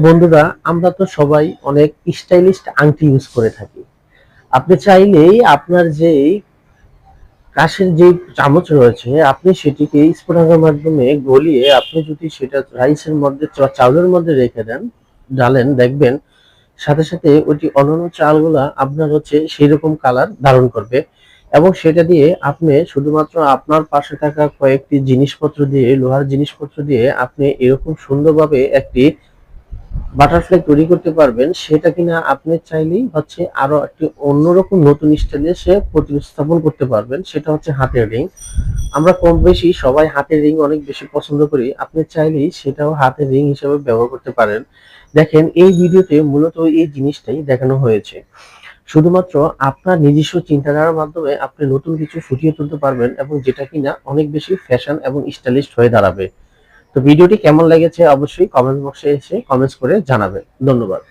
বন্ধুরা, আমরা তো সবাই অনেক স্টাইলিশ আংটি ইউজ করে থাকি। আপনি চাইলেই আপনার যে কাশের যে চামচ রয়েছে, আপনি সেটিকে স্পুনারের মাধ্যমে গলিয়ে আপনি যদি সেটা রাইসের মধ্যে চাউলের মধ্যে রেখে দেন, ঢালেন, দেখবেন সাথে সাথে ওইটি অন্যান্য চালগুলা আপনার হচ্ছে সেই রকম কালার ধারণ করবে। এবং সেটা দিয়ে আপনি শুধুমাত্র আপনার পাশে থাকা কয়েকটি জিনিসপত্র দিয়ে, লোহার জিনিসপত্র দিয়ে আপনি এরকম সুন্দরভাবে একটি বাটারফ্লাই তৈরি করতে পারবেন, সেটা কিনা আপনি চাইলেই হচ্ছে আরো একটি অন্যরকম নতুন স্টাইলে সে প্রতিস্থাপন করতে পারবেন। সেটা হচ্ছে হাতের রিং। আমরা কম বেশি সবাই হাতের রিং অনেক বেশি পছন্দ করি। আপনি চাইলেই সেটাও হাতের রিং হিসেবে ব্যবহার করতে পারেন। দেখেন, এই ভিডিওতে মূলত এই জিনিসটাই দেখানো হয়েছে। শুধুমাত্র আপনার নিজস্ব চিন্তাধারার মাধ্যমে আপনি নতুন কিছু ফুটিয়ে তুলতে পারবেন, এবং যেটা কিনা অনেক বেশি ফ্যাশন এবং স্টাইলিশ হয়ে দাঁড়াবে। তো ভিডিওটি কেমন লেগেছে অবশ্যই কমেন্ট বক্সে এসে কমেন্টস করে জানাবেন। ধন্যবাদ।